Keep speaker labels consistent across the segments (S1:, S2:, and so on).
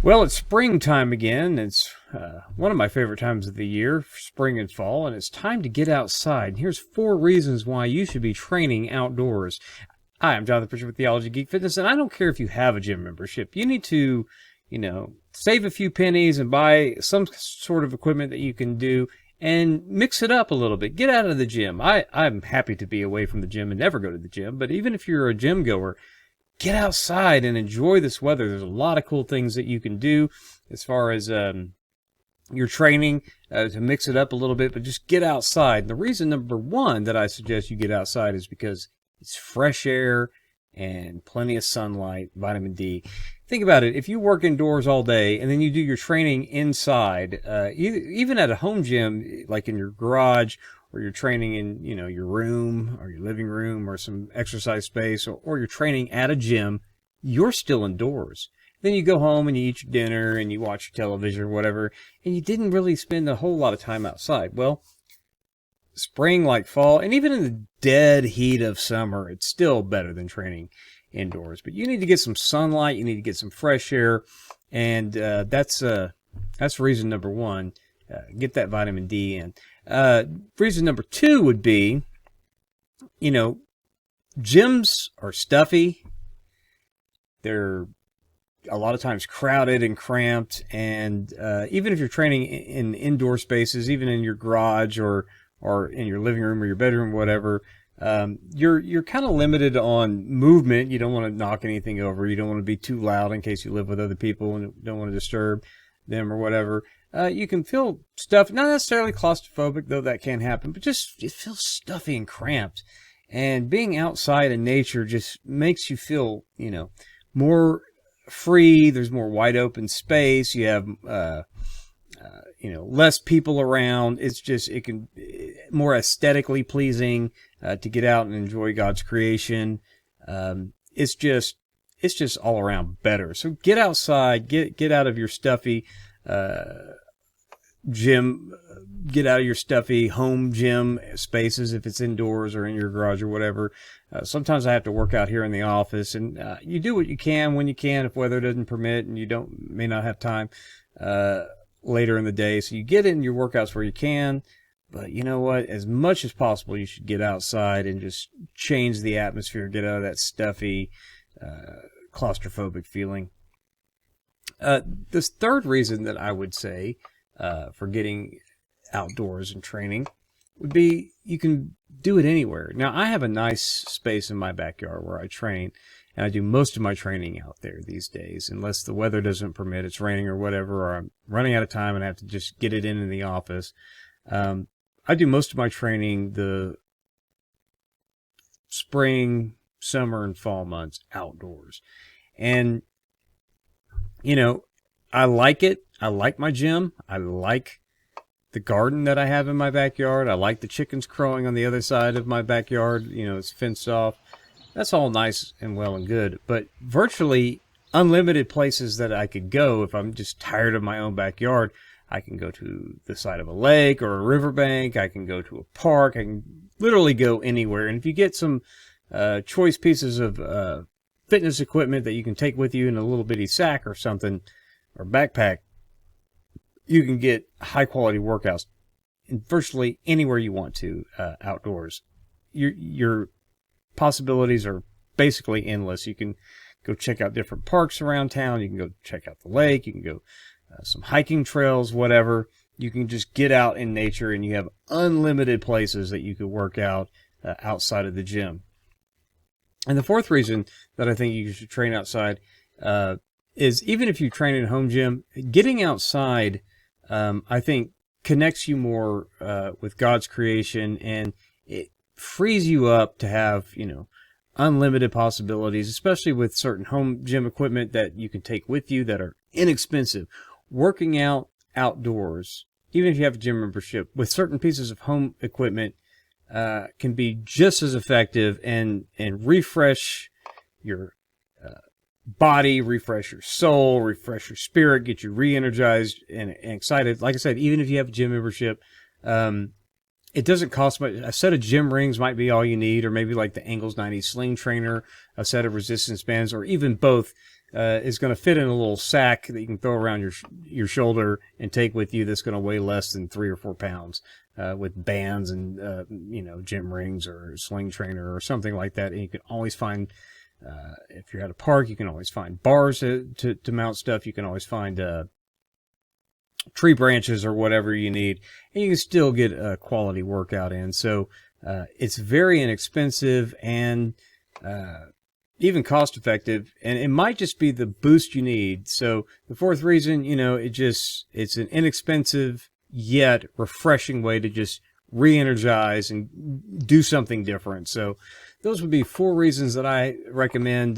S1: Well, it's springtime again. It's one of my favorite times of the year, spring and fall, and it's time to get outside. And here's 4 reasons why you should be training outdoors. Hi, I'm Jonathan Pritchard with Theology, Geek, Fitness, and I don't care if you have a gym membership. You need to, save a few pennies and buy some sort of equipment that you can do and mix it up a little bit. Get out of the gym. I'm happy to be away from the gym and never go to the gym, but even if you're a gym goer, get outside and enjoy this weather. There's a lot of cool things that you can do as far as your training to mix it up a little bit, but just get outside. And the reason number one that I suggest you get outside is because it's fresh air and plenty of sunlight, vitamin D. Think about it. If you work indoors all day and then you do your training inside, even at a home gym, like in your garage, or you're training in, your room or your living room or some exercise space, or you're training at a gym, you're still indoors. Then you go home and you eat your dinner and you watch your television or whatever, and you didn't really spend a whole lot of time outside. Well, spring like fall, and even in the dead heat of summer, it's still better than training indoors. But you need to get some sunlight, you need to get some fresh air, and that's reason number one. Get that vitamin D in. Reason number 2 would be, gyms are stuffy. They're a lot of times crowded and cramped. And even if you're training in indoor spaces, even in your garage or in your living room or your bedroom, whatever, you're kind of limited on movement. You don't want to knock anything over. You don't want to be too loud in case you live with other people and don't want to disturb them or whatever. You can feel stuff, not necessarily claustrophobic, though that can happen, but just it feels stuffy and cramped. And being outside in nature just makes you feel, more free. There's more wide open space. You have, less people around. It can more aesthetically pleasing to get out and enjoy God's creation. It's just all around better. So get outside, get out of your stuffy gym, get out of your stuffy home gym spaces if it's indoors or in your garage or whatever. Sometimes I have to work out here in the office, and you do what you can when you can if weather doesn't permit and you may not have time later in the day. So you get in your workouts where you can, but you know what? As much as possible, you should get outside and just change the atmosphere, get out of that stuffy, claustrophobic feeling. This third reason that I would say for getting outdoors and training would be you can do it anywhere. Now, I have a nice space in my backyard where I train, and I do most of my training out there these days, unless the weather doesn't permit, it's raining or whatever, or I'm running out of time and I have to just get it in the office. I do most of my training the spring, summer, and fall months outdoors. And I like it. I like my gym. I like the garden that I have in my backyard. I like the chickens crowing on the other side of my backyard. It's fenced off. That's all nice and well and good. But virtually unlimited places that I could go if I'm just tired of my own backyard. I can go to the side of a lake or a riverbank. I can go to a park. I can literally go anywhere. And if you get some choice pieces of fitness equipment that you can take with you in a little bitty sack or something, or backpack, you can get high quality workouts in virtually anywhere you want to outdoors. Your possibilities are basically endless. You can go check out different parks around town. You can go check out the lake. You can go some hiking trails, whatever. You can just get out in nature, and you have unlimited places that you could work out outside of the gym. And the fourth reason that I think you should train outside is even if you train in a home gym, getting outside, I think, connects you more with God's creation, and it frees you up to have, unlimited possibilities, especially with certain home gym equipment that you can take with you that are inexpensive. Working out outdoors, even if you have a gym membership, with certain pieces of home equipment, can be just as effective and refresh your body, refresh your soul, refresh your spirit, get you re-energized and excited. Like I said, even if you have a gym membership, it doesn't cost much. A set of gym rings might be all you need, or maybe like the Angles 90 Sling Trainer, a set of resistance bands, or even both. is going to fit in a little sack that you can throw around your shoulder and take with you. That's going to weigh less than 3 or 4 pounds, with bands and gym rings or sling trainer or something like that. And you can always find, if you're at a park, you can always find bars to mount stuff. You can always find tree branches or whatever you need, and you can still get a quality workout in. So it's very inexpensive and even cost effective, and it might just be the boost you need. So the fourth reason, it's an inexpensive yet refreshing way to just re-energize and do something different. So those would be 4 reasons that I recommend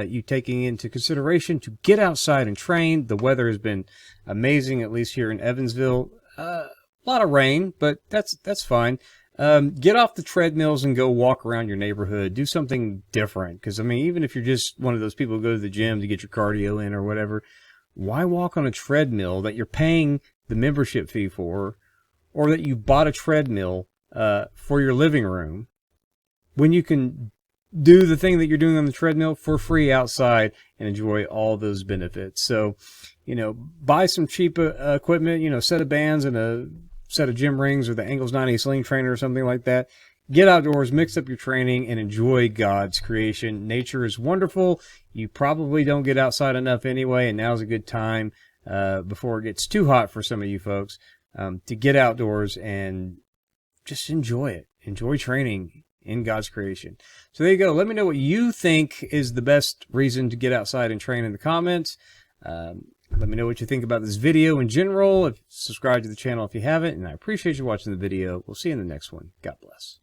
S1: you taking into consideration to get outside and train. The weather has been amazing, at least here in Evansville. A lot of rain, but that's fine. Get off the treadmills and go walk around your neighborhood. Do something different. Because, even if you're just one of those people who go to the gym to get your cardio in or whatever, why walk on a treadmill that you're paying the membership fee for, or that you bought a treadmill for your living room, when you can do the thing that you're doing on the treadmill for free outside and enjoy all those benefits? So, buy some cheap equipment, a set of bands and a set of gym rings or the Angles 90 sling trainer or something like that. Get outdoors, mix up your training, and enjoy God's creation. Nature is wonderful. You probably don't get outside enough anyway, and now's a good time before it gets too hot for some of you folks to get outdoors and just enjoy it. Enjoy training in God's creation. So there you go. Let me know what you think is the best reason to get outside and train in the comments. Let me know what you think about this video in general. Subscribe to the channel if you haven't, and I appreciate you watching the video. We'll see you in the next one. God bless.